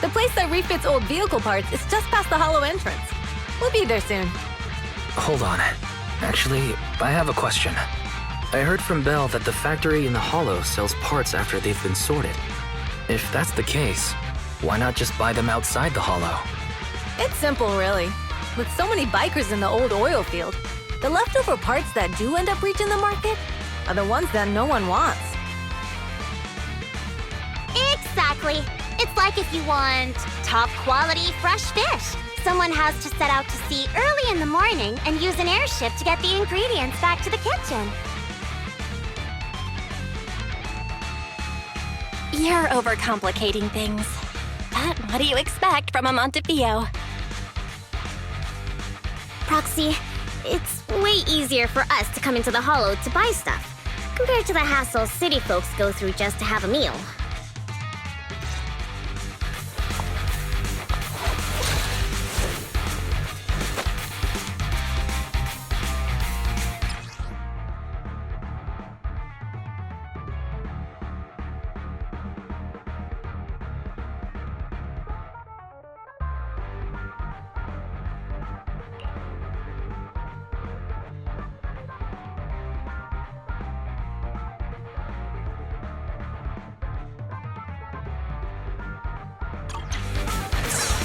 The place that refits old vehicle parts is just past the hollow entrance. We'll be there soon. Hold on. Actually, I have a question. I heard from Belle that the factory in the hollow sells parts after they've been sorted. If that's the case, why not just buy them outside the hollow? It's simple, really. With so many bikers in the old oil field, the leftover parts that do end up reaching the market are the ones that no one wants. Exactly. It's like if you want top quality fresh fish. Someone has to set out to sea early in the morning and use an airship to get the ingredients back to the kitchen. You're overcomplicating things. But what do you expect from a Montevideo? Proxy, it's way easier for us to come into the hollow to buy stuff, compared to the hassle city folks go through just to have a meal.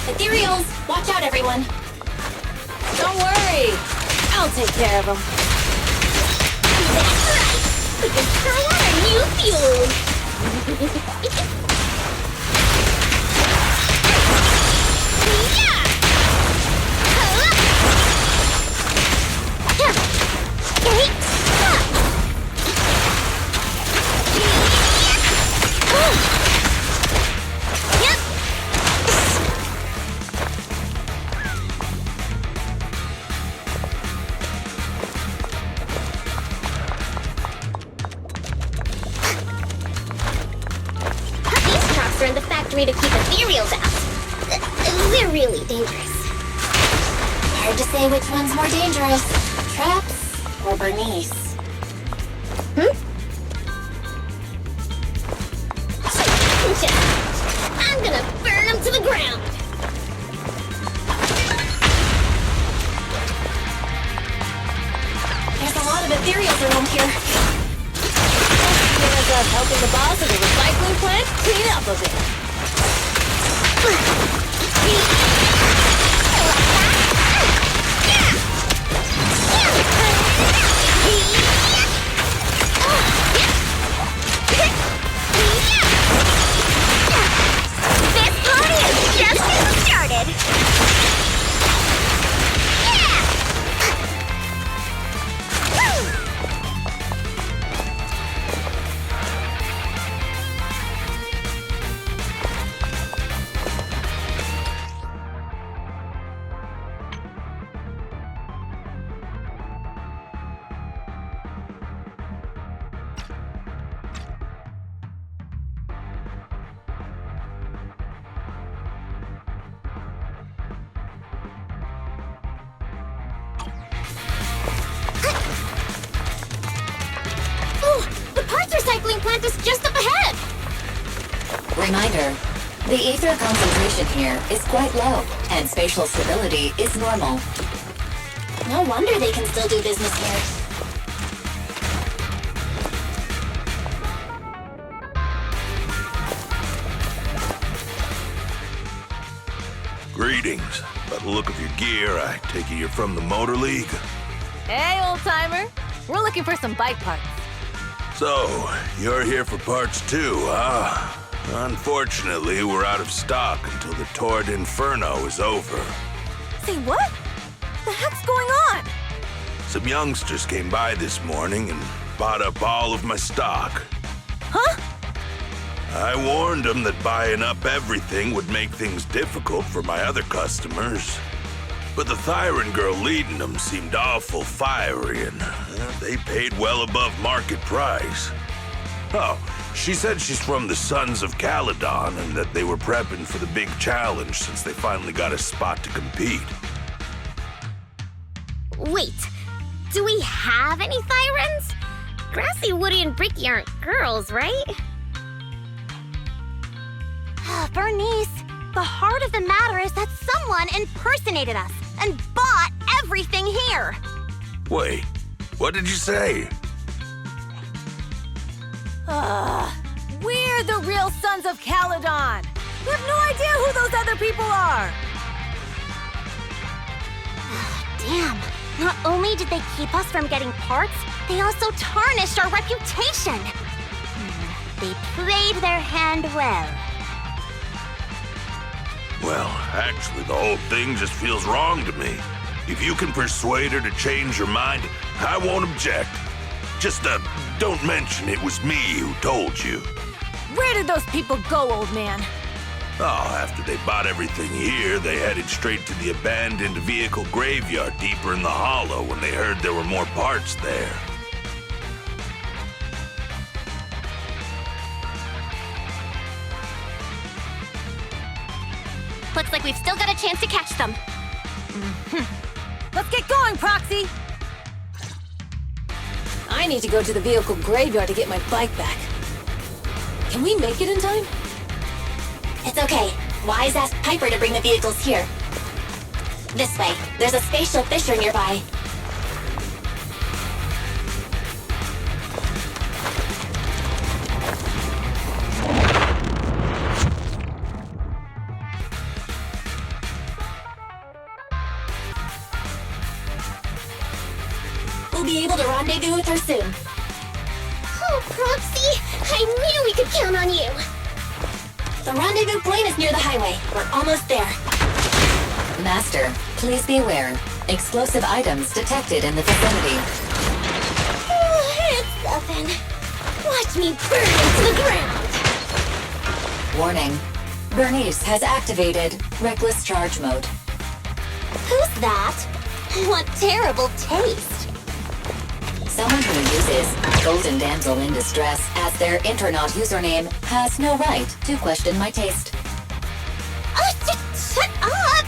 Ethereals! Watch out, everyone! Don't worry! I'll take care of them. That's right! We can try out our new fuel! Yeah! In the factory to keep ethereals out. They're really dangerous. Hard to say which one's more dangerous. Traps or Bernice? I'm gonna burn them to the ground. There's a lot of ethereals around here. Here's us helping the boss of the recycling plant clean up a bit. This party is just getting started. Recycling plant is just up ahead! Reminder, the ether concentration here is quite low, and spatial stability is normal. No wonder they can still do business here. Greetings. By the look of your gear, I take it you're from the Motor League? Hey, old-timer. We're looking for some bike parts. So, you're here for parts too, huh? Unfortunately, we're out of stock until the tour de Inferno is over. Say what? The heck's going on? Some youngsters came by this morning and bought up all of my stock. Huh? I warned them that buying up everything would make things difficult for my other customers. But the Thyron girl leading them seemed awful fiery, and they paid well above market price. Oh, she said she's from the Sons of Caledon and that they were prepping for the big challenge since they finally got a spot to compete. Wait, do we have any Thyrans? Grassy, Woody, and Bricky aren't girls, right? Bernice, The heart of the matter is that someone impersonated us and bought everything here. Wait, what did you say? We're the real sons of Caledon. We have no idea who those other people are. Damn. Not only did they keep us from getting parts, they also tarnished our reputation. They played their hand well. Well, actually, the whole thing just feels wrong to me. If you can persuade her to change her mind, I won't object. Just, don't mention it was me who told you. Where did those people go, old man? Oh, after they bought everything here, they headed straight to the abandoned vehicle graveyard deeper in the hollow when they heard there were more parts there. Looks like we've still got a chance to catch them. Let's get going, Proxy! I need to go to the vehicle graveyard to get my bike back. Can we make it in time? It's okay. Wise asked Piper to bring the vehicles here. This way. There's a spatial fissure nearby. We'll be able to rendezvous with her soon. Oh, Proxy! I knew we could count on you! The rendezvous point is near the highway. We're almost there. Master, please be aware. Explosive items detected in the vicinity. It's nothing. Watch me burn into the ground! Warning. Bernice has activated reckless charge mode. Who's that? What terrible taste! Someone who uses Golden Damsel in Distress as their Internet username has no right to question my taste. Shut up!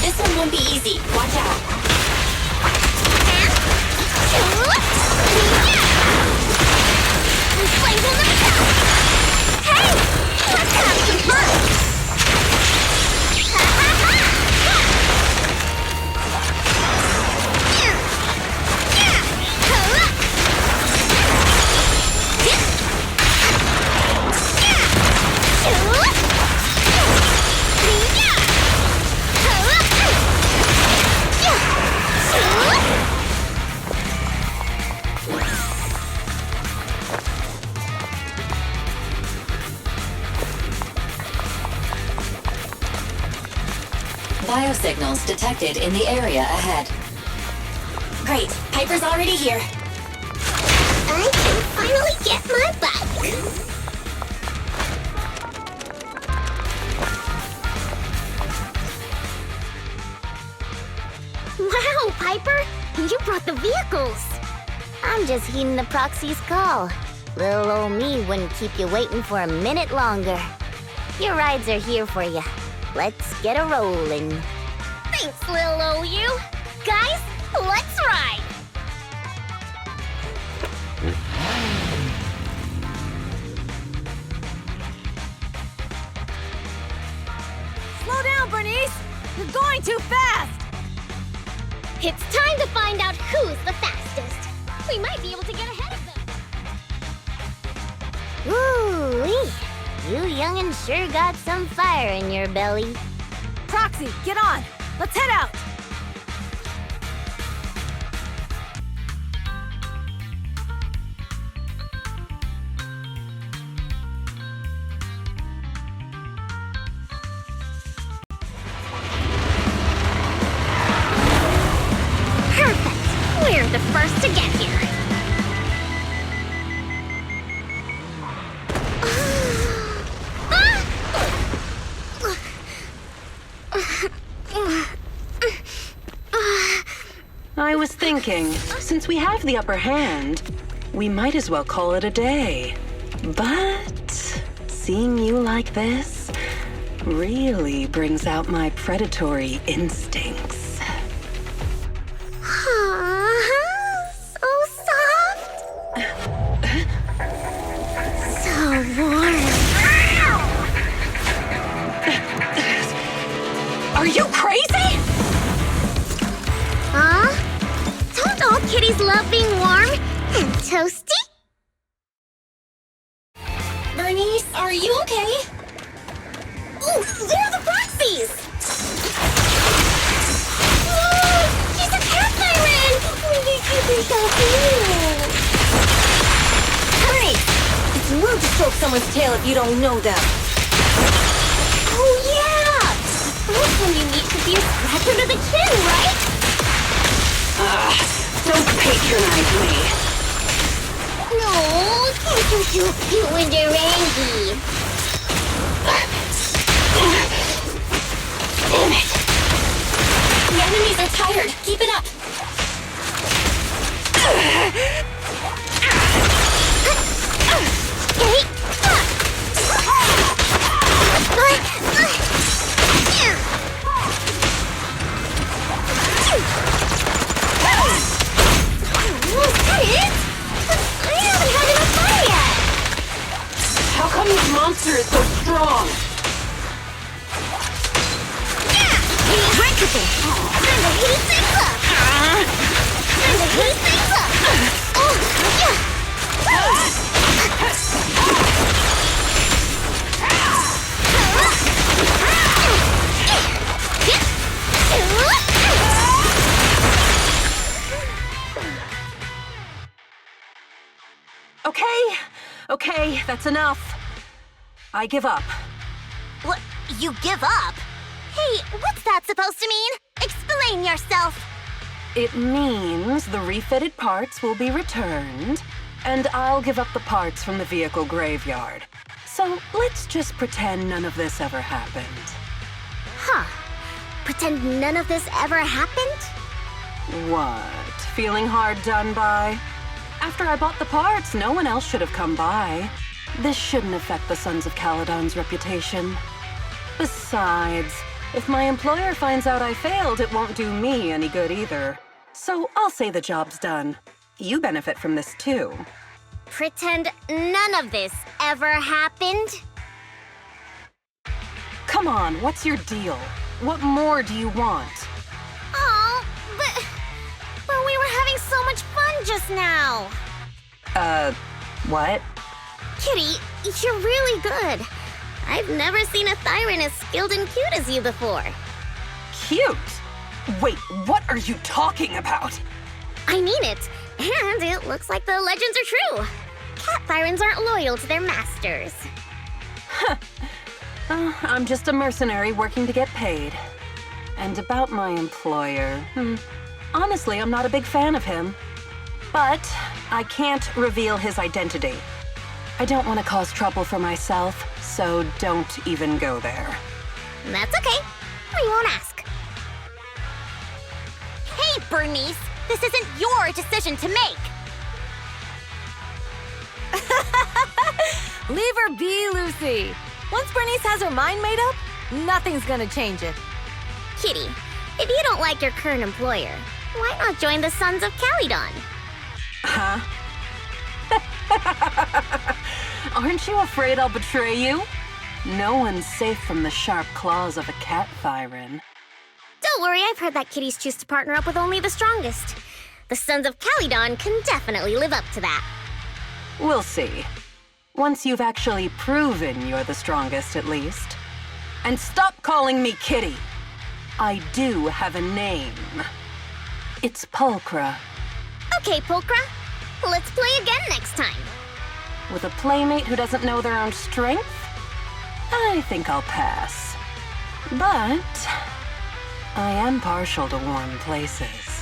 This one won't be easy. Watch out. Flames will never stop! Hey! Let's have some fun! Biosignals detected in the area ahead. Great. Piper's already here. I can finally get my bike! Wow, Piper! You brought the vehicles! I'm just heeding the proxy's call. Little old me wouldn't keep you waiting for a minute longer. Your rides are here for you. Let's get a rolling. Thanks, little old you. Guys, let's ride! Slow down, Bernice! You're going too fast! It's time to find out who's the fastest. We might be able to get ahead of them. Ooh-wee. You young'uns sure got some fire in your belly. Proxy, get on! Let's head out! Perfect! We're the first to get here. I was thinking, since we have the upper hand, we might as well call it a day. But seeing you like this really brings out my predatory instincts. So soft. So warm. Are you crazy? Huh? Don't all kitties love being warm and toasty? Bernice, are you okay? Ooh, they're the proxies! Whoa! She's a cat siren! We need to be so cool! Hurry! It's rude to stroke someone's tail if you don't know them. Oh yeah! First one you need should be a scratch under the chin, right? Don't patronize me. No, you're so cute when they're angry. Damn it. The enemies are tired. Keep it up. How come this monster is so strong? Okay, that's enough. I give up. What? You give up? Hey, what's that supposed to mean? Explain yourself. It means the refitted parts will be returned, and I'll give up the parts from the vehicle graveyard. So let's just pretend none of this ever happened. Huh. Pretend none of this ever happened? What? Feeling hard done by? After I bought the parts, no one else should have come by. This shouldn't affect the Sons of Caledon's reputation. Besides, if my employer finds out I failed, it won't do me any good either. So I'll say the job's done. You benefit from this too. Pretend none of this ever happened? Come on, what's your deal? What more do you want? Oh, but we were having so much fun just now. What? Kitty, you're really good. I've never seen a Thyran as skilled and cute as you before. Cute? Wait, what are you talking about? I mean it, and it looks like the legends are true. Cat Thyrans aren't loyal to their masters. I'm just a mercenary working to get paid. And about my employer, honestly, I'm not a big fan of him. But I can't reveal his identity. I don't want to cause trouble for myself, so don't even go there. That's okay. We won't ask. Hey, Bernice! This isn't your decision to make! Leave her be, Lucy. Once Bernice has her mind made up, nothing's gonna change it. Kitty, if you don't like your current employer, why not join the Sons of Caledon? Huh? Aren't you afraid I'll betray you? No one's safe from the sharp claws of a cat Thyran. Don't worry, I've heard that kitties choose to partner up with only the strongest. The Sons of Caledon can definitely live up to that. We'll see. Once you've actually proven you're the strongest, at least. And stop calling me Kitty! I do have a name. It's Pulchra. Okay, Pulchra. Let's play again next time. With a playmate who doesn't know their own strength? I think I'll pass. But I am partial to warm places.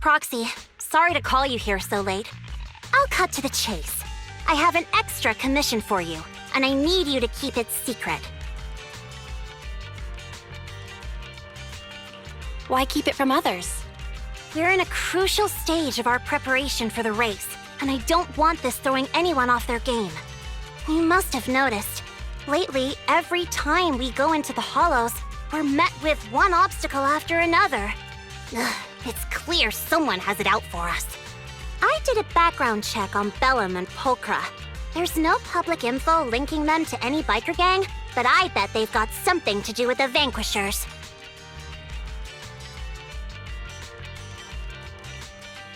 Proxy, sorry to call you here so late. I'll cut to the chase. I have an extra commission for you, and I need you to keep it secret. Why keep it from others? We're in a crucial stage of our preparation for the race, and I don't want this throwing anyone off their game. You must have noticed, lately, every time we go into the hollows, we're met with one obstacle after another. Ugh, it's clear someone has it out for us. I did a background check on Bellum and Pulchra. There's no public info linking them to any biker gang, but I bet they've got something to do with the Vanquishers.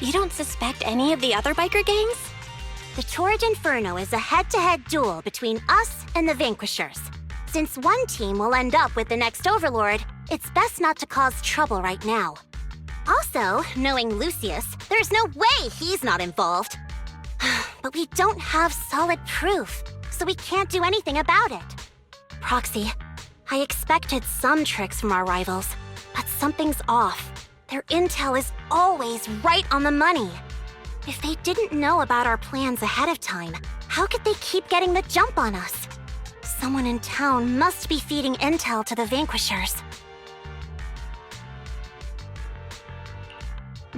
You don't suspect any of the other biker gangs? The Torrid Inferno is a head-to-head duel between us and the Vanquishers. Since one team will end up with the next Overlord, it's best not to cause trouble right now. Also, knowing Lucius, there's no way he's not involved. But we don't have solid proof, so we can't do anything about it. Proxy, I expected some tricks from our rivals, but something's off. Their intel is always right on the money. If they didn't know about our plans ahead of time, how could they keep getting the jump on us? Someone in town must be feeding intel to the Vanquishers.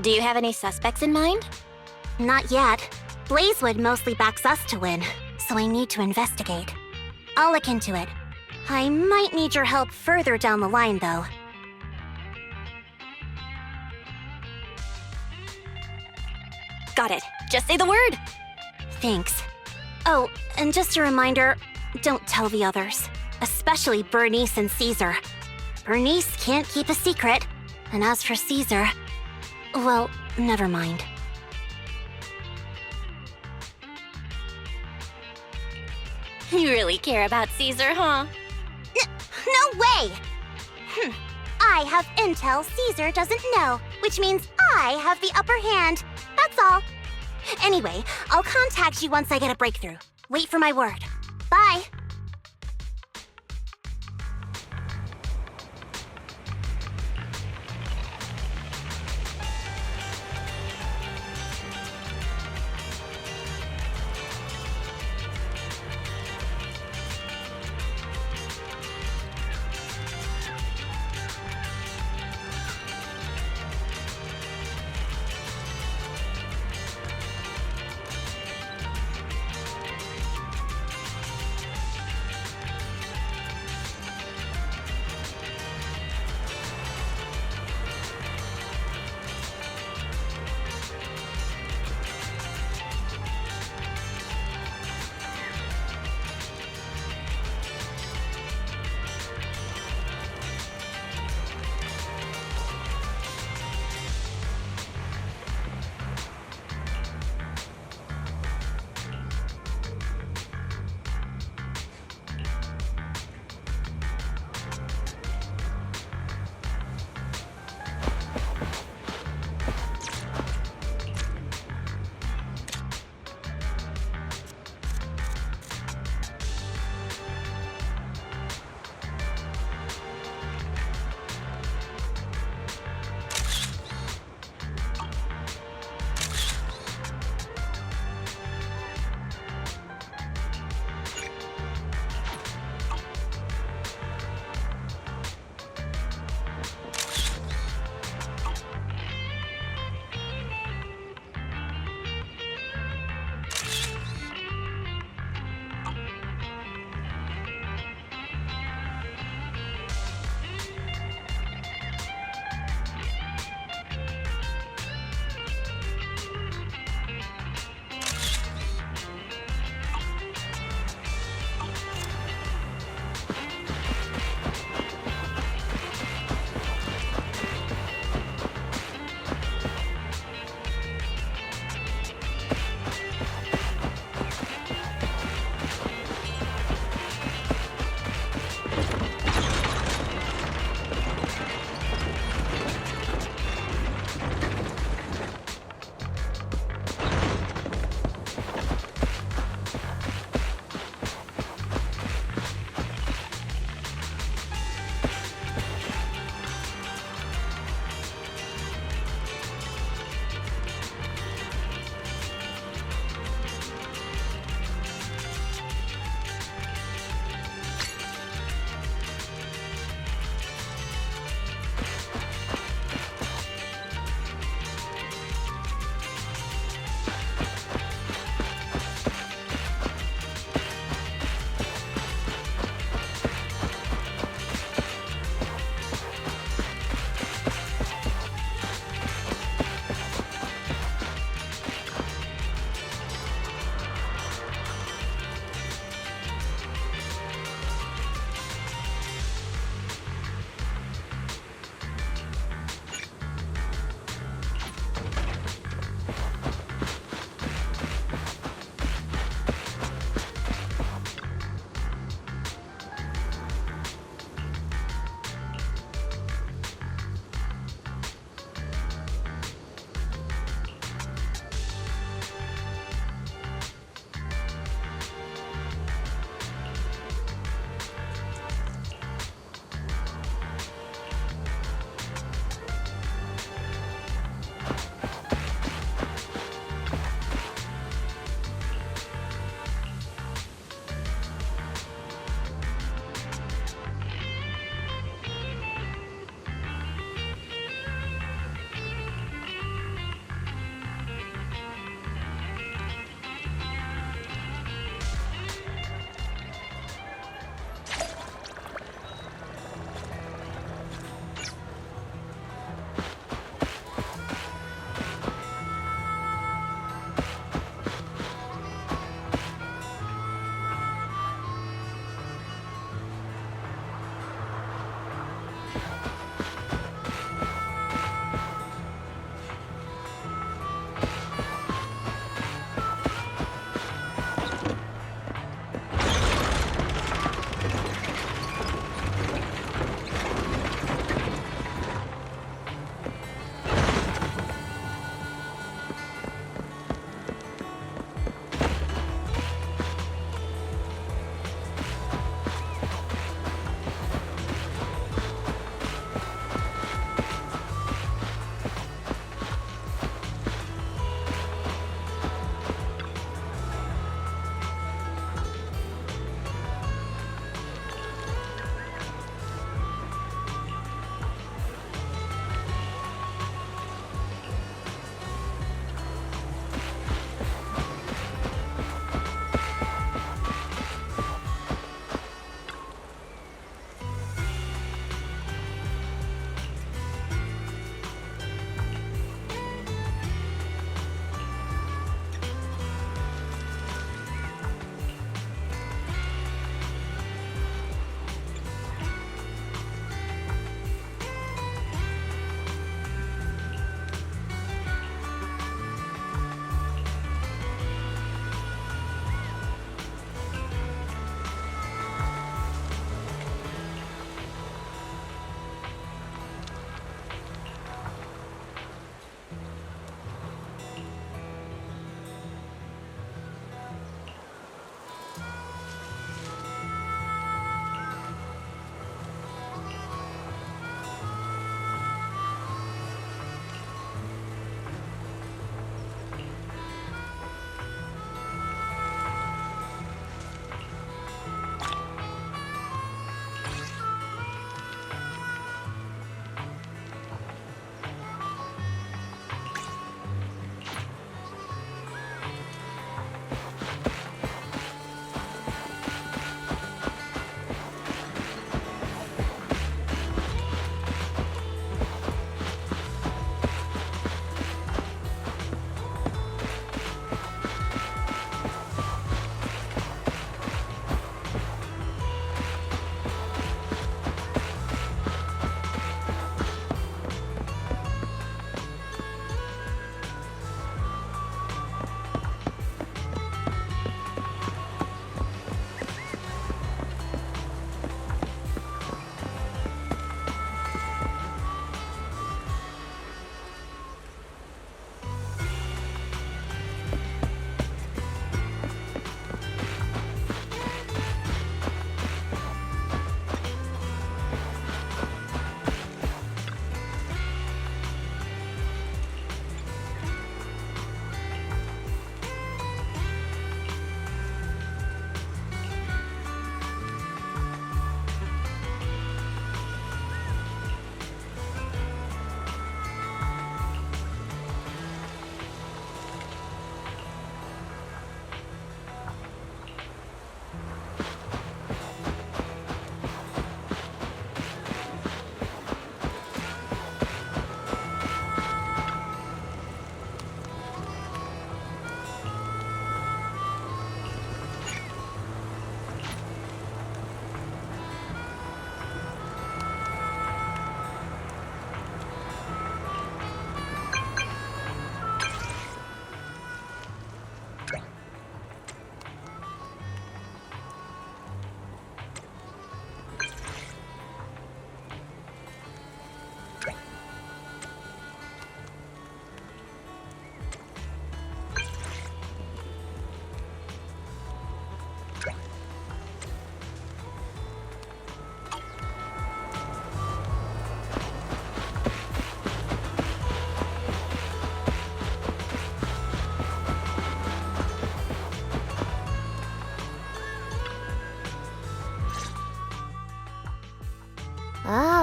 Do you have any suspects in mind? Not yet. Blazewood mostly backs us to win, so I need to investigate. I'll look into it. I might need your help further down the line, though. Got it. Just say the word. Thanks. Oh, and just a reminder, don't tell the others. Especially Bernice and Caesar. Bernice can't keep a secret. And as for Caesar, well, never mind. You really care about Caesar, huh? No way! I have intel Caesar doesn't know, which means I have the upper hand. That's all. Anyway, I'll contact you once I get a breakthrough. Wait for my word. Bye.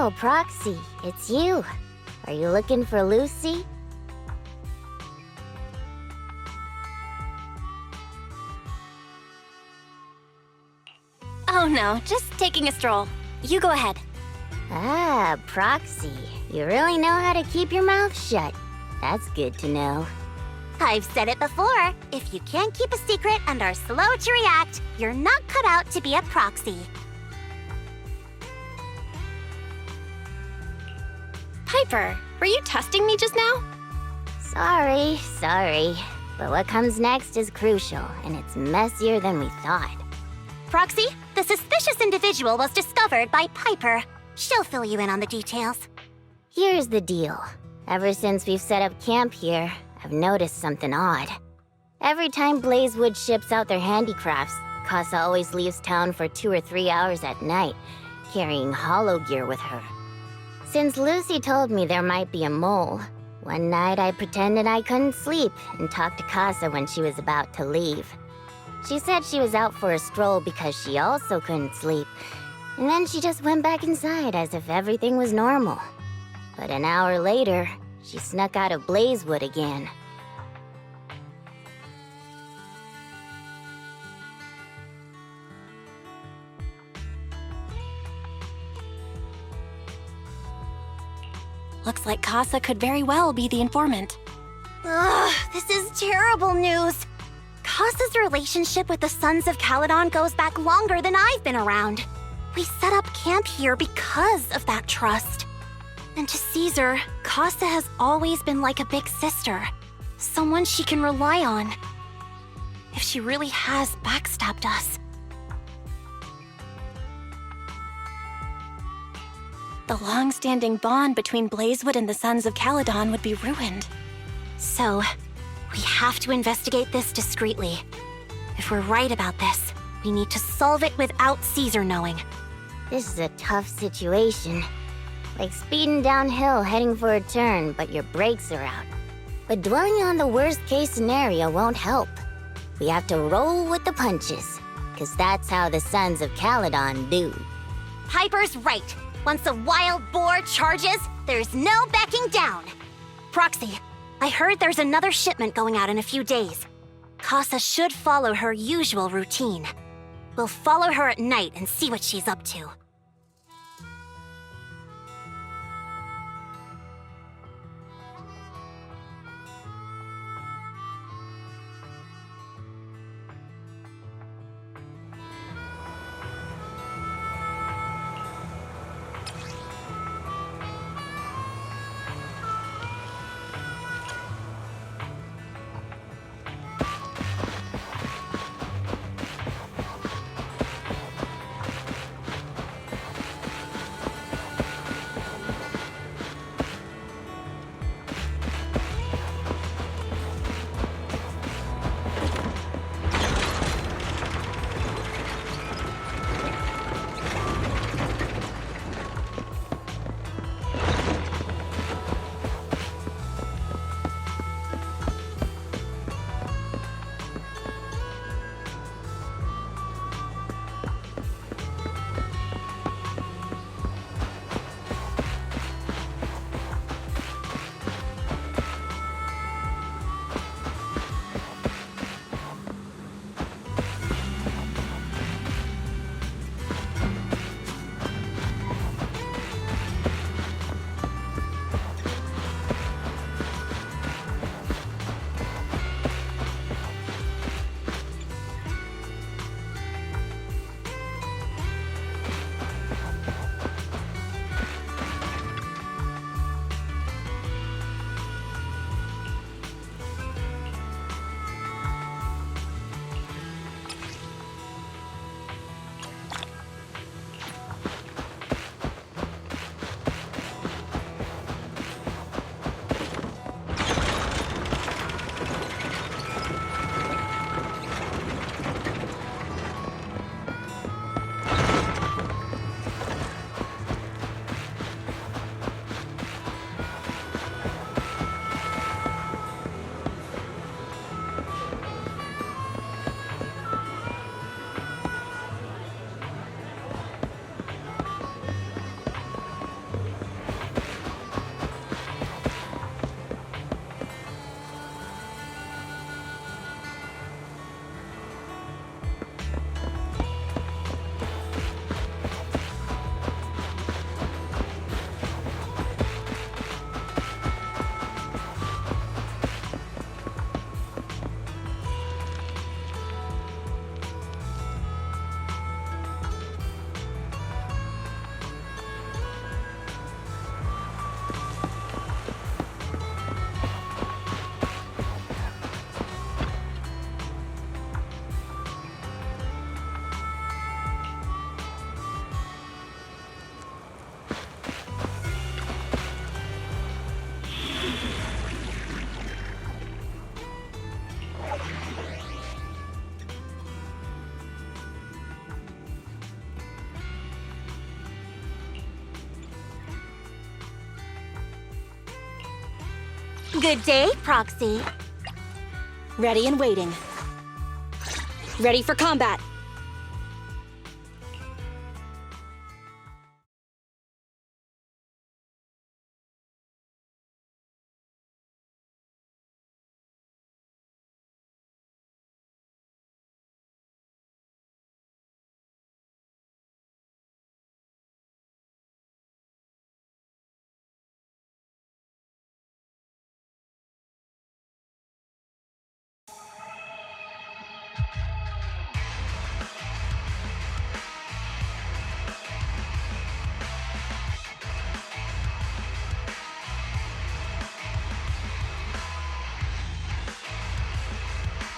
Oh, Proxy, it's you. Are you looking for Lucy? Oh no, just taking a stroll. You go ahead. Ah, Proxy. You really know how to keep your mouth shut. That's good to know. I've said it before. If you can't keep a secret and are slow to react, you're not cut out to be a proxy. Piper, were you testing me just now? Sorry. But what comes next is crucial, and it's messier than we thought. Proxy, the suspicious individual was discovered by Piper. She'll fill you in on the details. Here's the deal. Ever since we've set up camp here, I've noticed something odd. Every time Blazewood ships out their handicrafts, Casa always leaves town for 2 or 3 hours at night, carrying hollow gear with her. Since Lucy told me there might be a mole, one night I pretended I couldn't sleep and talked to Casa when she was about to leave. She said she was out for a stroll because she also couldn't sleep, and then she just went back inside as if everything was normal. But an hour later, she snuck out of Blazewood again. Looks like Casa could very well be the informant. Ugh, this is terrible news. Casa's relationship with the Sons of Caledon goes back longer than I've been around. We set up camp here because of that trust. And to Caesar, Casa has always been like a big sister. Someone she can rely on. If she really has backstabbed us. The long-standing bond between Blazewood and the Sons of Caledon would be ruined. So, we have to investigate this discreetly. If we're right about this, we need to solve it without Caesar knowing. This is a tough situation. Like speeding downhill heading for a turn, but your brakes are out. But dwelling on the worst-case scenario won't help. We have to roll with the punches, because that's how the Sons of Caledon do. Piper's right. Once a wild boar charges, there's no backing down. Proxy, I heard there's another shipment going out in a few days. Casa should follow her usual routine. We'll follow her at night and see what she's up to. Good day, Proxy. Ready and waiting. Ready for combat.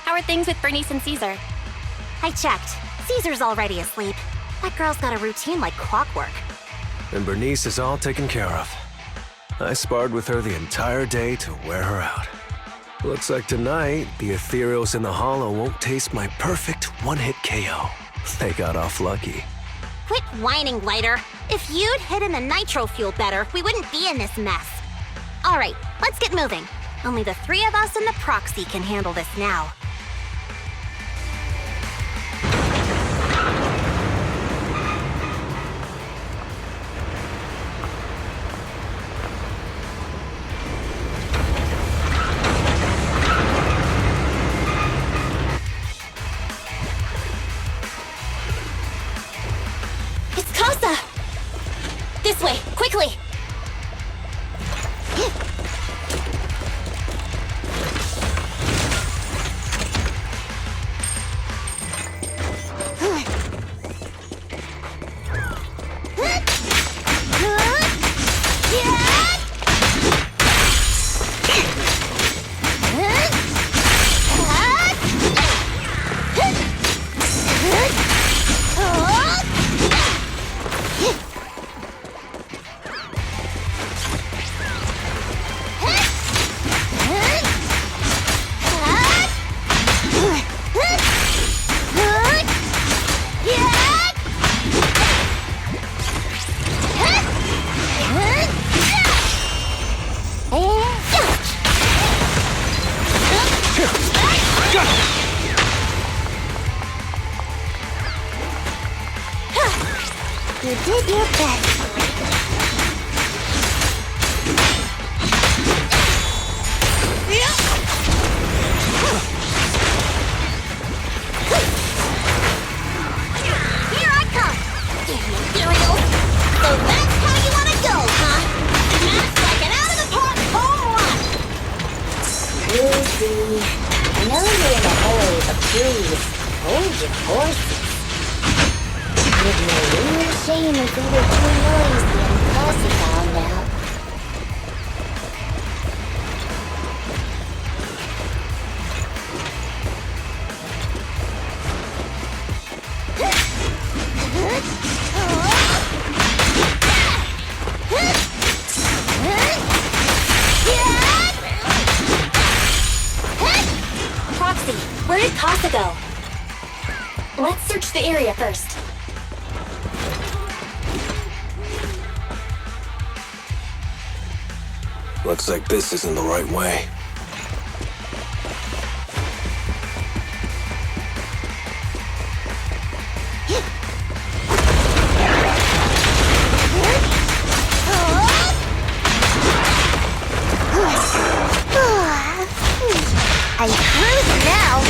How are things with Bernice and Caesar? I checked. Caesar's already asleep. That girl's got a routine like clockwork. And Bernice is all taken care of. I sparred with her the entire day to wear her out. Looks like tonight, the Ethereos in the Hollow won't taste my perfect one-hit KO. They got off lucky. Quit whining, Lighter. If you'd hidden the nitro fuel better, we wouldn't be in this mess. All right, let's get moving. Only the three of us and the Proxy can handle this now. This way, quickly! You did your best. Here I come! Imperial! So that's how you want to go, huh? Smash like an out-of-the-park home run! Lucy, I know you're in a hurry, but please, hold your horses. It'd be a real shame if we were too noisy and Posse found out. Proxy, where did Casa go? Let's search the area first. Looks like this isn't the right way. I'm cruising now.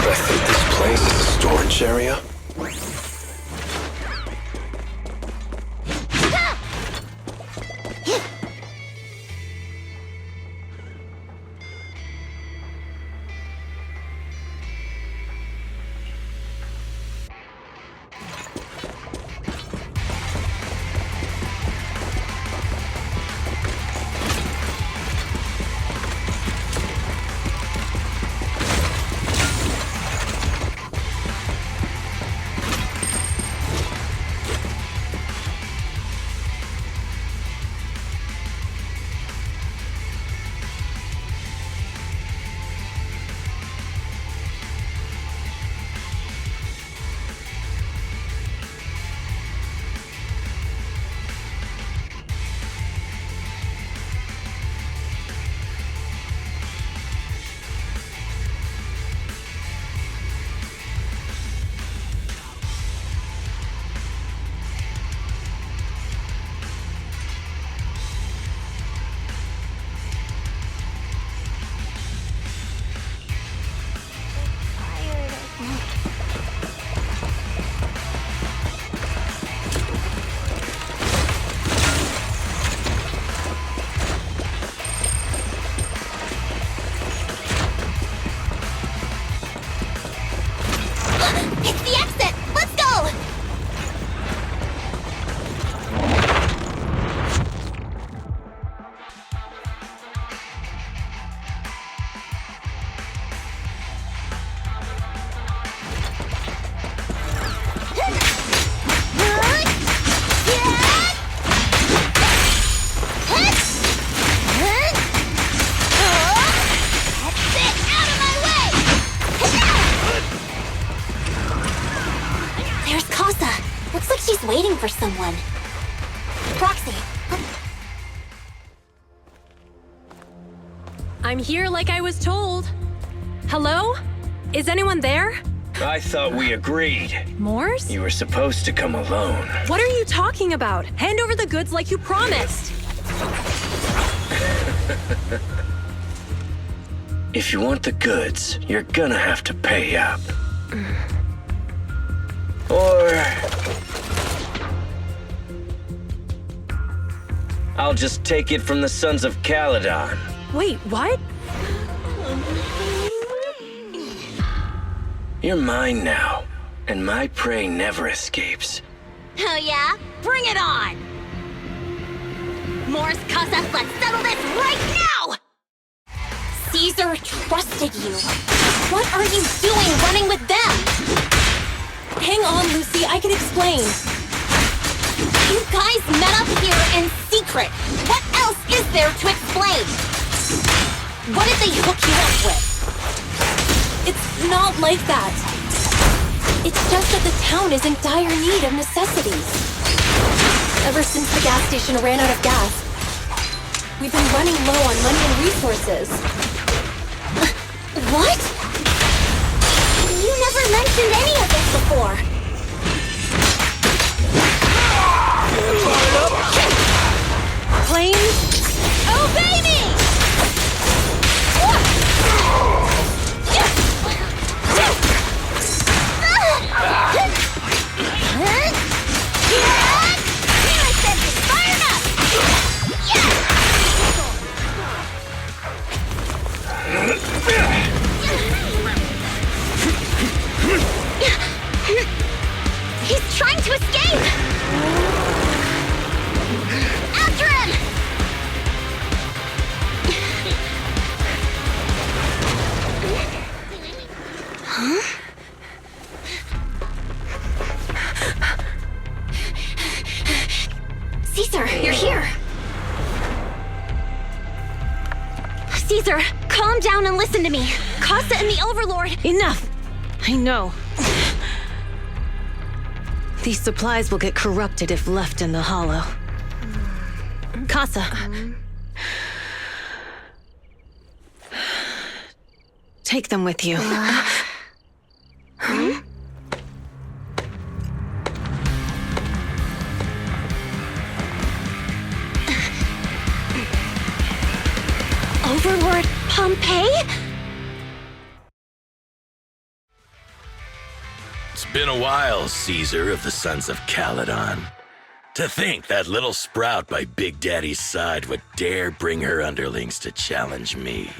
I think this place is a storage area. waiting for someone. Proxy. I'm here like I was told. Hello? Is anyone there? I thought we agreed. Morse? You were supposed to come alone. What are you talking about? Hand over the goods like you promised. If you want the goods, you're gonna have to pay up. Or... I'll just take it from the Sons of Caledon. Wait, what? You're mine now, and my prey never escapes. Oh yeah? Bring it on! Morse, Casa, let's settle this right now! Caesar trusted you. What are you doing running with them? Hang on, Lucy, I can explain. You guys met up here in secret. What else is there to explain? What did they hook you up with? It's not like that. It's just that the town is in dire need of necessities. Ever since the gas station ran out of gas, we've been running low on money and resources. What? You never mentioned any of this before. Planes? Obey me! He's trying to escape! After him! Huh? Caesar, you're here! Caesar, calm down and listen to me. Casa and the Overlord... Enough! I know. These supplies will get corrupted if left in the hollow. Casa. Take them with you. Overlord Pompeii? It's been a while, Caesar of the Sons of Caledon. To think that little sprout by Big Daddy's side would dare bring her underlings to challenge me.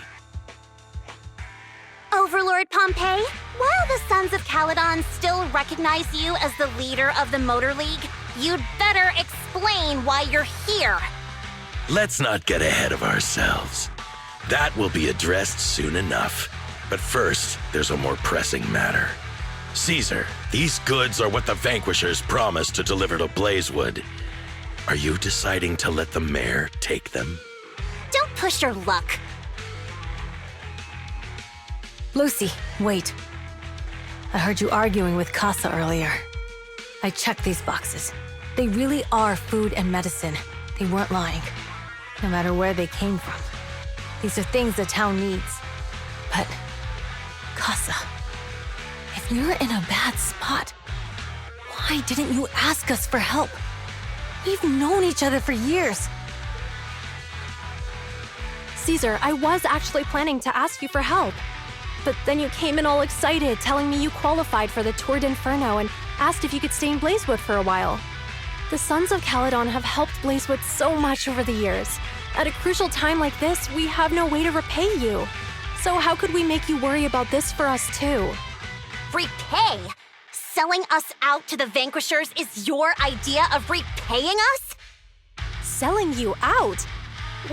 Overlord Pompeii, while the Sons of Caledon still recognize you as the leader of the Motor League, you'd better explain why you're here. Let's not get ahead of ourselves. That will be addressed soon enough. But first, there's a more pressing matter. Caesar, these goods are what the Vanquishers promised to deliver to Blazewood. Are you deciding to let the mayor take them? Don't push your luck. Lucy, wait. I heard you arguing with Casa earlier. I checked these boxes. They really are food and medicine. They weren't lying. No matter where they came from. These are things the town needs. But, Casa, if you're in a bad spot, why didn't you ask us for help? We've known each other for years. Caesar, I was actually planning to ask you for help. But then you came in all excited, telling me you qualified for the Tour d'Inferno and asked if you could stay in Blazewood for a while. The Sons of Caledon have helped Blazewood so much over the years. At a crucial time like this, we have no way to repay you. So how could we make you worry about this for us too? Repay? Selling us out to the Vanquishers is your idea of repaying us? Selling you out?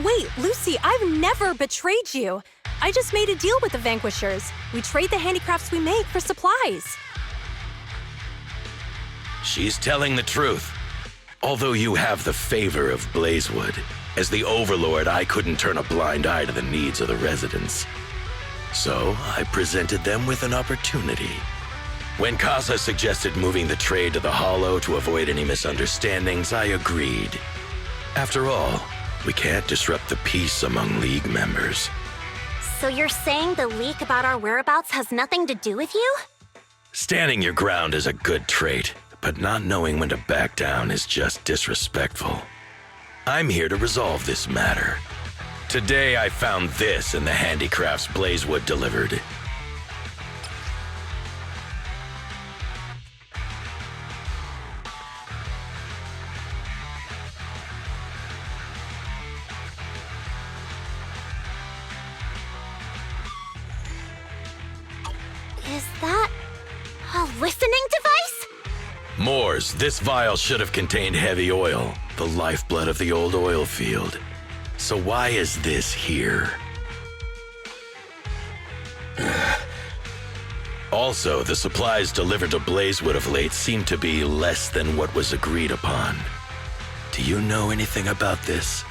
Wait, Lucy, I've never betrayed you. I just made a deal with the Vanquishers. We trade the handicrafts we make for supplies. She's telling the truth. Although you have the favor of Blazewood, as the Overlord, I couldn't turn a blind eye to the needs of the residents. So I presented them with an opportunity. When Casa suggested moving the trade to the Hollow to avoid any misunderstandings, I agreed. After all, we can't disrupt the peace among League members. So you're saying the leak about our whereabouts has nothing to do with you? Standing your ground is a good trait, but not knowing when to back down is just disrespectful. I'm here to resolve this matter. Today I found this in the handicrafts Blazewood delivered. Is that a listening device? Moors, this vial should have contained heavy oil, the lifeblood of the old oil field. So why is this here? Also, the supplies delivered to Blazewood of late seem to be less than what was agreed upon. Do you know anything about this?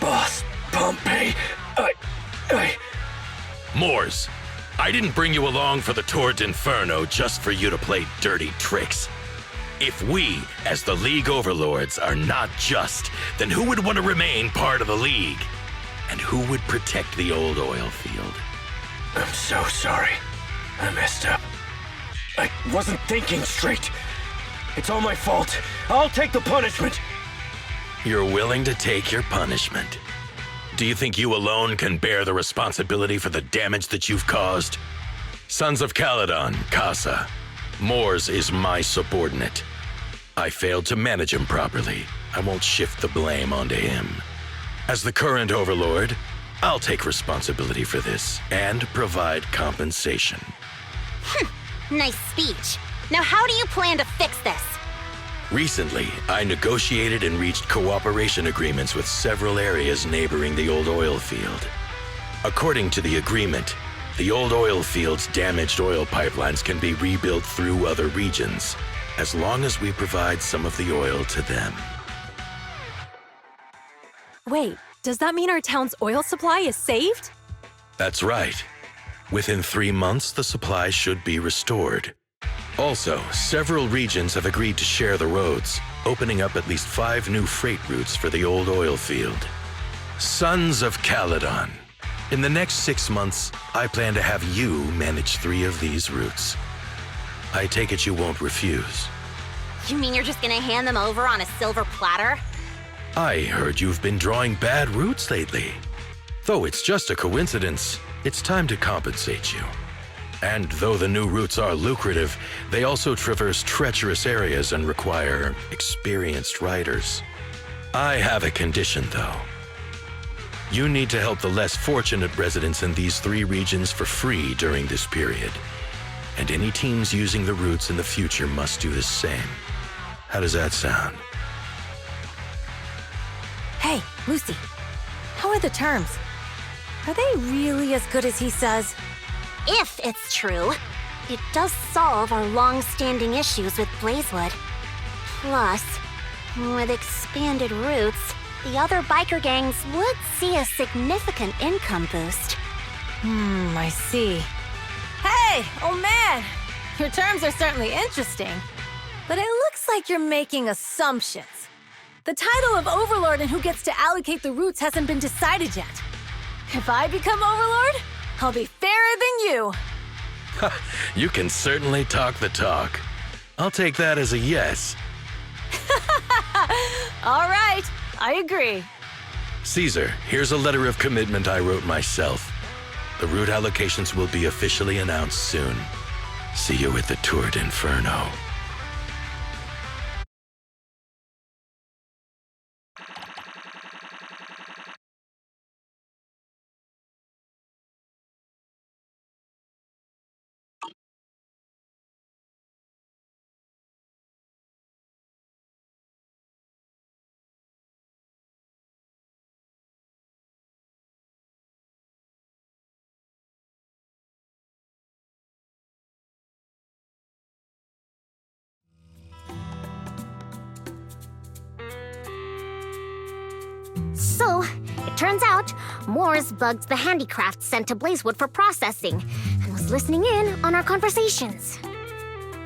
Boss, Pompey, Moors, I didn't bring you along for the Tour d'Inferno just for you to play dirty tricks. If we, as the League Overlords, are not just, then who would want to remain part of the League? And who would protect the old oil field? I'm so sorry. I messed up. I wasn't thinking straight. It's all my fault. I'll take the punishment. You're willing to take your punishment. Do you think you alone can bear the responsibility for the damage that you've caused? Sons of Caledon, Casa. Moors is my subordinate. I failed to manage him properly. I won't shift the blame onto him. As the current overlord, I'll take responsibility for this and provide compensation. Nice speech. Now how do you plan to fix this? Recently, I negotiated and reached cooperation agreements with several areas neighboring the old oil field. According to the agreement, the old oil field's damaged oil pipelines can be rebuilt through other regions, as long as we provide some of the oil to them. Wait, does that mean our town's oil supply is saved? That's right. Within 3 months, the supply should be restored. Also, several regions have agreed to share the roads, opening up at least 5 new freight routes for the old oil field. Sons of Caledon. In the next 6 months, I plan to have you manage 3 of these routes. I take it you won't refuse. You mean you're just gonna hand them over on a silver platter? I heard you've been drawing bad routes lately. Though it's just a coincidence, it's time to compensate you. And though the new routes are lucrative, they also traverse treacherous areas and require experienced riders. I have a condition, though. You need to help the less fortunate residents in these 3 regions for free during this period. And any teams using the routes in the future must do the same. How does that sound? Hey, Lucy, how are the terms? Are they really as good as he says? If it's true, it does solve our long-standing issues with Blazewood. Plus, with expanded routes, the other biker gangs would see a significant income boost. I see. Hey, oh man! Your terms are certainly interesting, but it looks like you're making assumptions. The title of Overlord and who gets to allocate the routes hasn't been decided yet. If I become Overlord, I'll be fairer than you. You can certainly talk the talk. I'll take that as a yes. All right, I agree. Caesar, here's a letter of commitment I wrote myself. The route allocations will be officially announced soon. See you at the Tour d'Inferno. So, it turns out, Moors bugged the handicrafts sent to Blazewood for processing, and was listening in on our conversations.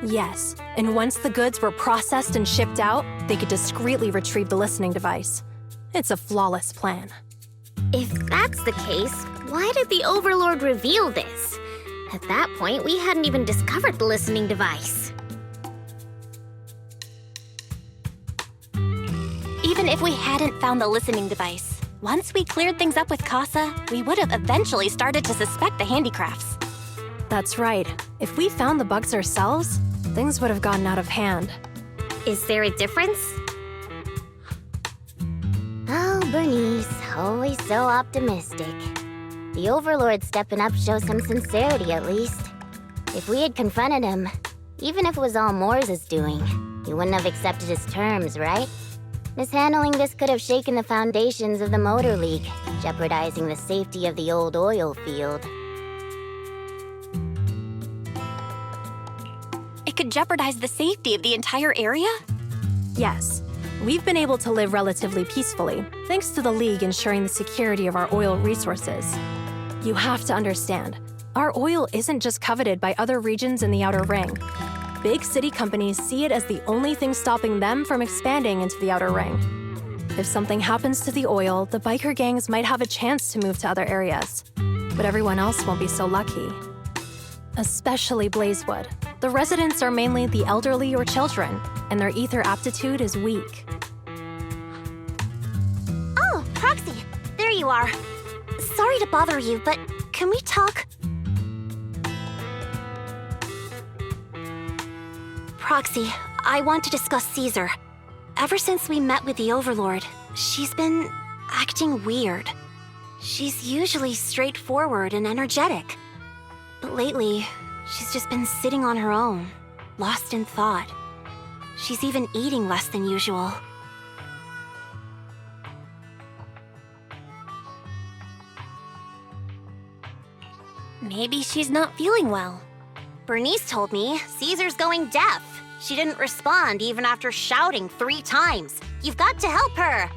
Yes, and once the goods were processed and shipped out, they could discreetly retrieve the listening device. It's a flawless plan. If that's the case, why did the Overlord reveal this? At that point, we hadn't even discovered the listening device. Even if we hadn't found the listening device, once we cleared things up with Casa, we would have eventually started to suspect the handicrafts. That's right. If we found the bugs ourselves, things would have gotten out of hand. Is there a difference? Oh, Bernice, always so optimistic. The Overlord stepping up shows some sincerity, at least. If we had confronted him, even if it was all Moore's doing, he wouldn't have accepted his terms, right? Mishandling this could have shaken the foundations of the Motor League, jeopardizing the safety of the old oil field. It could jeopardize the safety of the entire area? Yes. We've been able to live relatively peacefully, thanks to the League ensuring the security of our oil resources. You have to understand, our oil isn't just coveted by other regions in the Outer Ring. Big city companies see it as the only thing stopping them from expanding into the Outer Ring. If something happens to the oil, the biker gangs might have a chance to move to other areas. But everyone else won't be so lucky. Especially Blazewood. The residents are mainly the elderly or children, and their ether aptitude is weak. Oh, Proxy, there you are. Sorry to bother you, but can we talk? Proxy, I want to discuss Caesar. Ever since we met with the Overlord, she's been acting weird. She's usually straightforward and energetic. But lately, she's just been sitting on her own, lost in thought. She's even eating less than usual. Maybe she's not feeling well. Bernice told me Caesar's going deaf. She didn't respond even after shouting 3 times. You've got to help her.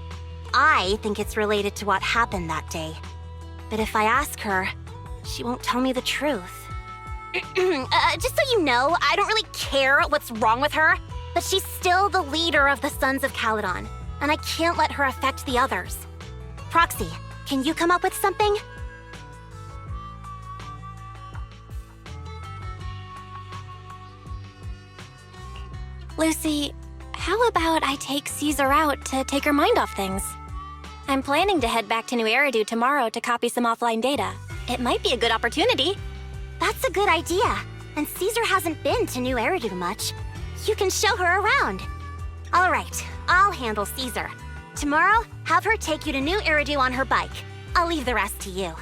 I think it's related to what happened that day. But if I ask her, she won't tell me the truth. Just so you know, I don't really care what's wrong with her, but she's still the leader of the Sons of Caledon, and I can't let her affect the others. Proxy, can you come up with something? Lucy, how about I take Caesar out to take her mind off things? I'm planning to head back to New Eridu tomorrow to copy some offline data. It might be a good opportunity. That's a good idea. And Caesar hasn't been to New Eridu much. You can show her around. All right, I'll handle Caesar. Tomorrow, have her take you to New Eridu on her bike. I'll leave the rest to you.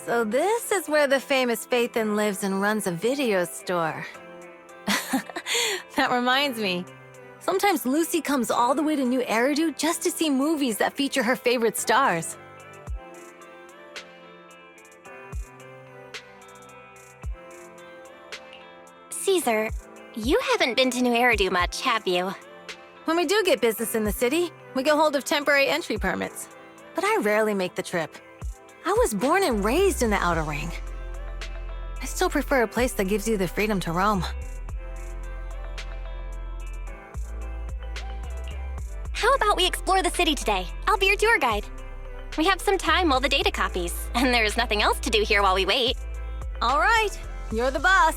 So this is where the famous Phaethon lives and runs a video store. That reminds me. Sometimes Lucy comes all the way to New Eridu just to see movies that feature her favorite stars. Caesar, you haven't been to New Eridu much, have you? When we do get business in the city, we get hold of temporary entry permits. But I rarely make the trip. I was born and raised in the Outer Ring. I still prefer a place that gives you the freedom to roam. How about we explore the city today? I'll be your tour guide. We have some time while the data copies, and there's nothing else to do here while we wait. All right, you're the boss.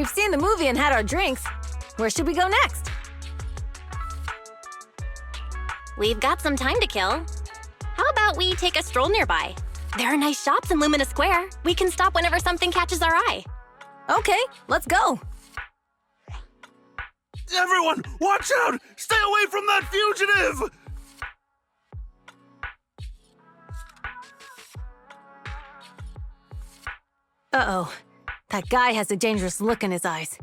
We've seen the movie and had our drinks. Where should we go next? We've got some time to kill. How about we take a stroll nearby? There are nice shops in Lumina Square. We can stop whenever something catches our eye. Okay, let's go. Everyone, watch out! Stay away from that fugitive! Uh-oh. That guy has a dangerous look in his eyes.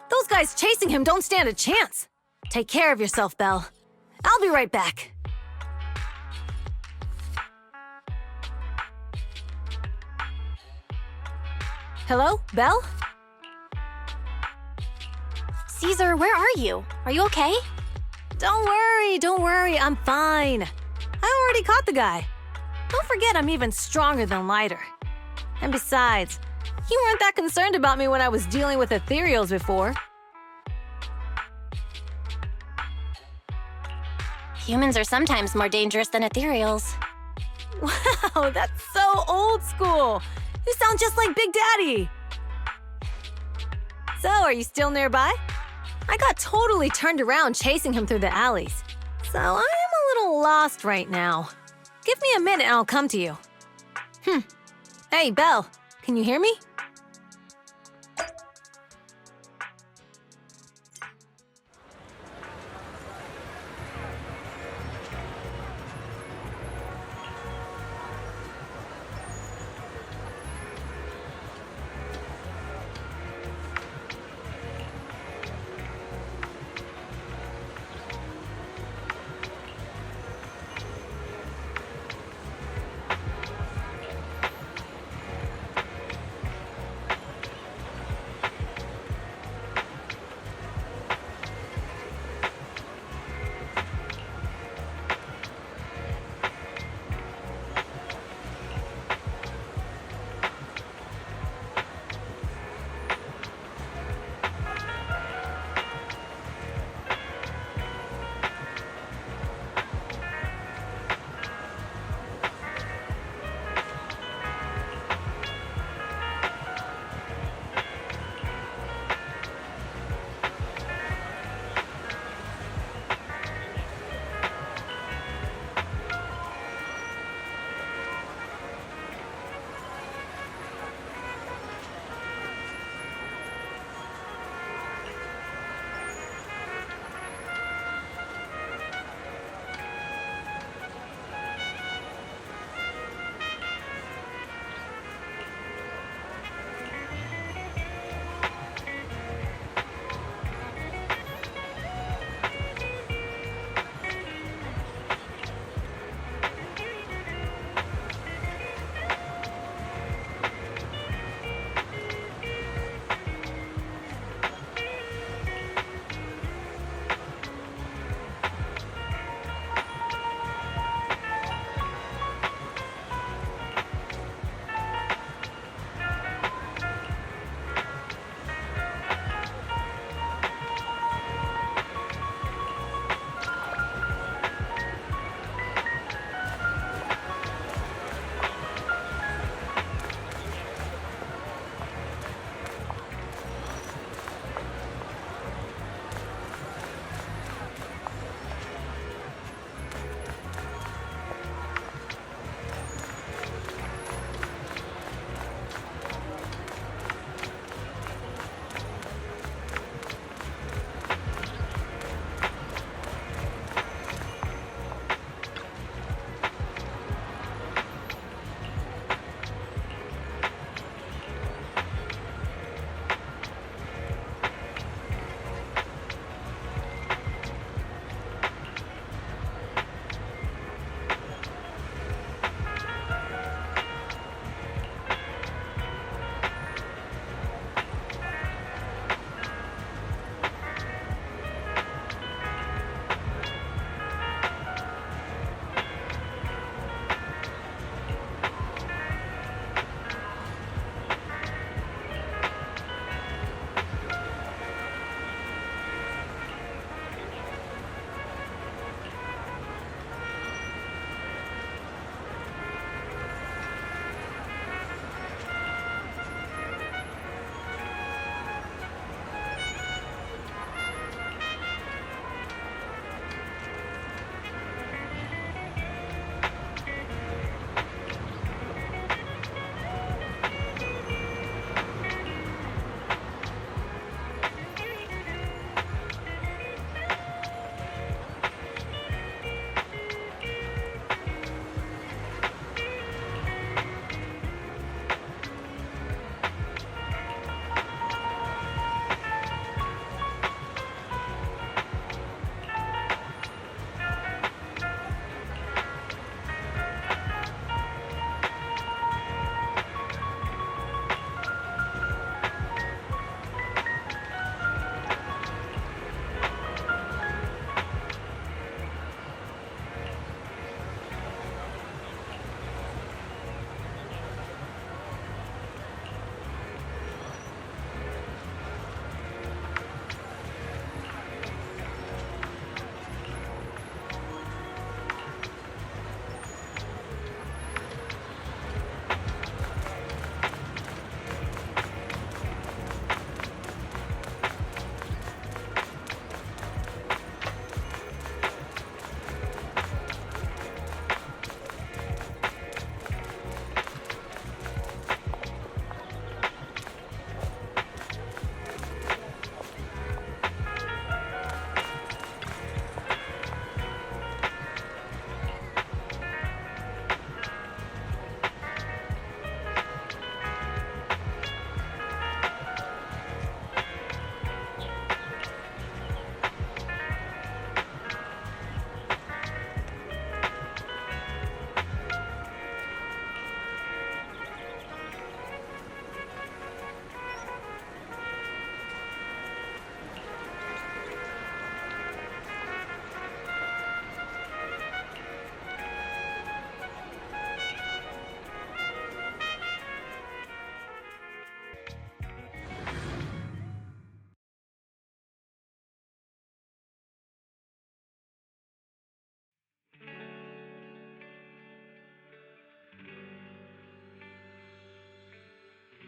Those guys chasing him don't stand a chance. Take care of yourself, Belle. I'll be right back. Hello, Belle? Caesar, where are you? Are you okay? Don't worry, I'm fine. I already caught the guy. Don't forget I'm even stronger than lighter. And besides, you weren't that concerned about me when I was dealing with ethereals before. Humans are sometimes more dangerous than ethereals. Wow, that's so old school. You sound just like Big Daddy. So, are you still nearby? I got totally turned around chasing him through the alleys. So, I am a little lost right now. Give me a minute and I'll come to you. Hey, Belle, can you hear me?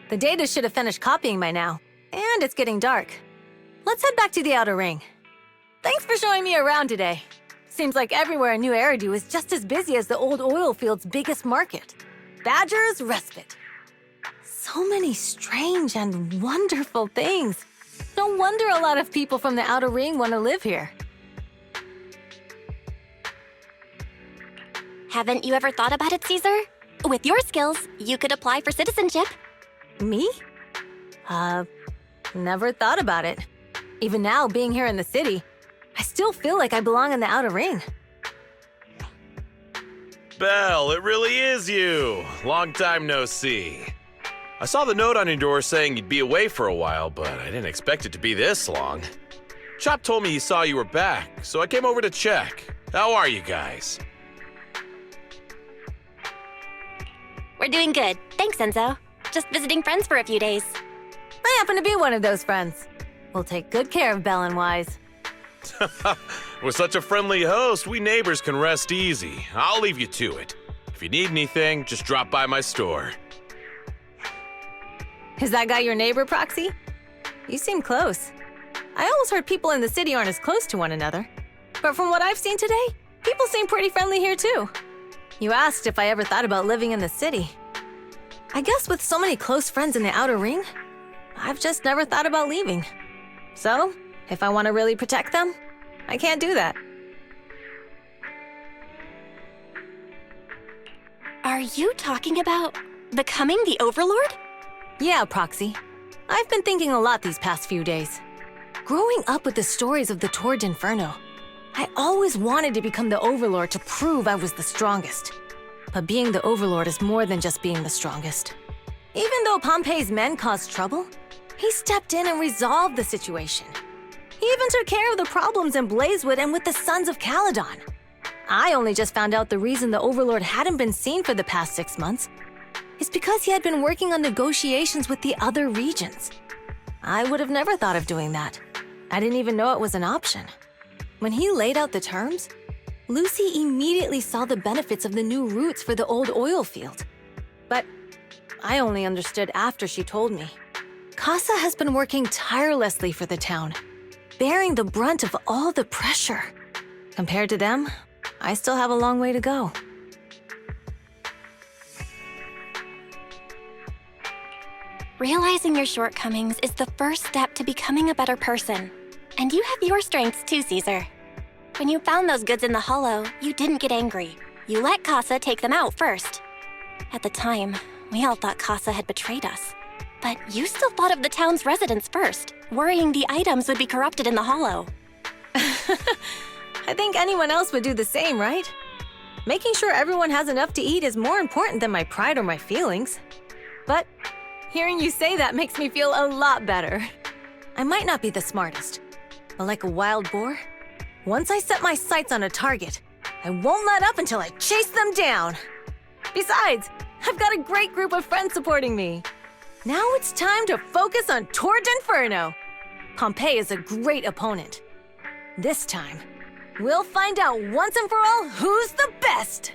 The data should have finished copying by now, and it's getting dark. Let's head back to the outer ring. Thanks for showing me around today. Seems like everywhere in New Eridu is just as busy as the old oil field's biggest market. Badger's Respite. So many strange and wonderful things. No wonder a lot of people from the outer ring want to live here. Haven't you ever thought about it, Caesar? With your skills, you could apply for citizenship. Me? Never thought about it. Even now, being here in the city, I still feel like I belong in the outer ring. Belle, it really is you. Long time no see. I saw the note on your door saying you'd be away for a while, but I didn't expect it to be this long. Chop told me he saw you were back, so I came over to check. How are you guys? We're doing good. Thanks, Enzo. Just visiting friends for a few days. I happen to be one of those friends. We'll take good care of Belle and Wise. With such a friendly host, we neighbors can rest easy. I'll leave you to it. If you need anything, just drop by my store. Is that guy your neighbor, Proxy? You seem close. I always heard people in the city aren't as close to one another. But from what I've seen today, people seem pretty friendly here too. You asked if I ever thought about living in the city. I guess with so many close friends in the outer ring, I've just never thought about leaving. So, if I want to really protect them, I can't do that. Are you talking about becoming the Overlord? Yeah, Proxy. I've been thinking a lot these past few days. Growing up with the stories of the Toward Inferno, I always wanted to become the Overlord to prove I was the strongest. But being the Overlord is more than just being the strongest. Even though Pompey's men caused trouble, he stepped in and resolved the situation. He even took care of the problems in Blazewood and with the Sons of Caledon. I only just found out the reason the Overlord hadn't been seen for the past 6 months is because he had been working on negotiations with the other regions. I would have never thought of doing that. I didn't even know it was an option. When he laid out the terms, Lucy immediately saw the benefits of the new routes for the old oil field. But I only understood after she told me. Casa has been working tirelessly for the town, bearing the brunt of all the pressure. Compared to them, I still have a long way to go. Realizing your shortcomings is the first step to becoming a better person. And you have your strengths too, Caesar. When you found those goods in the hollow, you didn't get angry. You let Casa take them out first. At the time, we all thought Casa had betrayed us. But you still thought of the town's residents first, worrying the items would be corrupted in the hollow. I think anyone else would do the same, right? Making sure everyone has enough to eat is more important than my pride or my feelings. But hearing you say that makes me feel a lot better. I might not be the smartest, but like a wild boar, once I set my sights on a target, I won't let up until I chase them down. Besides, I've got a great group of friends supporting me. Now it's time to focus on Toward Inferno. Pompey is a great opponent. This time, we'll find out once and for all who's the best!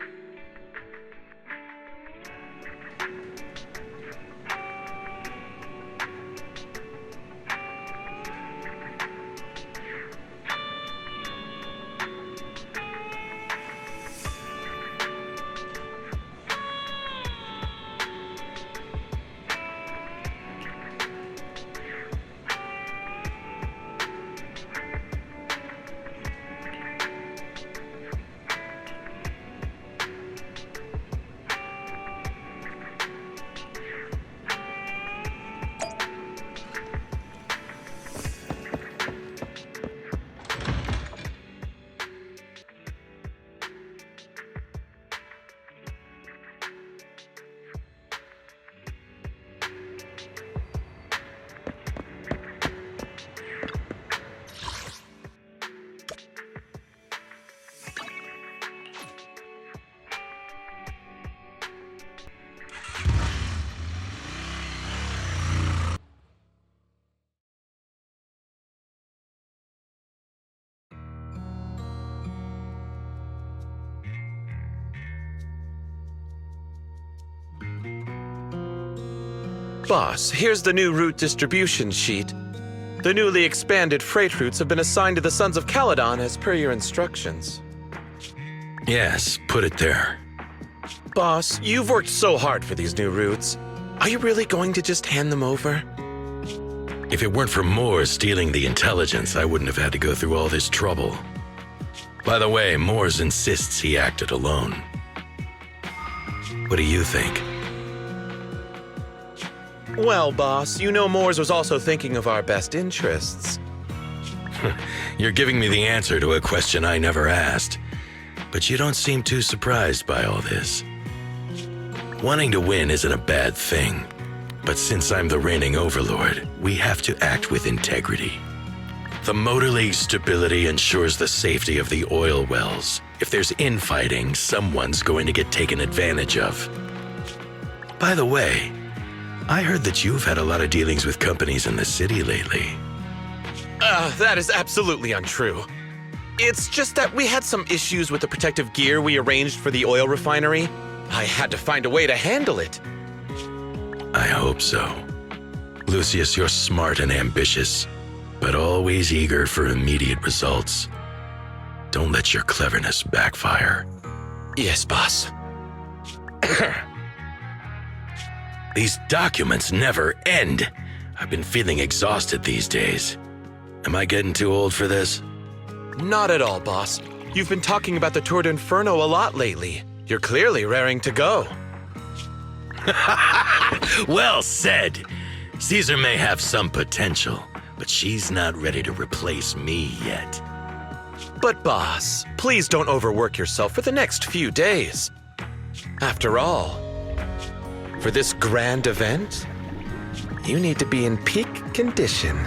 Boss, here's the new route distribution sheet. The newly expanded freight routes have been assigned to the Sons of Caledon as per your instructions. Yes, put it there. Boss, you've worked so hard for these new routes. Are you really going to just hand them over? If it weren't for Moores stealing the intelligence, I wouldn't have had to go through all this trouble. By the way, Moores insists he acted alone. What do you think? Well, boss, you know Moores was also thinking of our best interests. You're giving me the answer to a question I never asked. But you don't seem too surprised by all this. Wanting to win isn't a bad thing. But since I'm the reigning overlord, we have to act with integrity. The Motor League's stability ensures the safety of the oil wells. If there's infighting, someone's going to get taken advantage of. By the way, I heard that you've had a lot of dealings with companies in the city lately. That is absolutely untrue. It's just that we had some issues with the protective gear we arranged for the oil refinery. I had to find a way to handle it. I hope so. Lucius, you're smart and ambitious, but always eager for immediate results. Don't let your cleverness backfire. Yes, boss. These documents never end. I've been feeling exhausted these days. Am I getting too old for this? Not at all, boss. You've been talking about the Tour d'Inferno a lot lately. You're clearly raring to go. Well said. Caesar may have some potential, but she's not ready to replace me yet. But boss, please don't overwork yourself for the next few days. After all, for this grand event, you need to be in peak condition.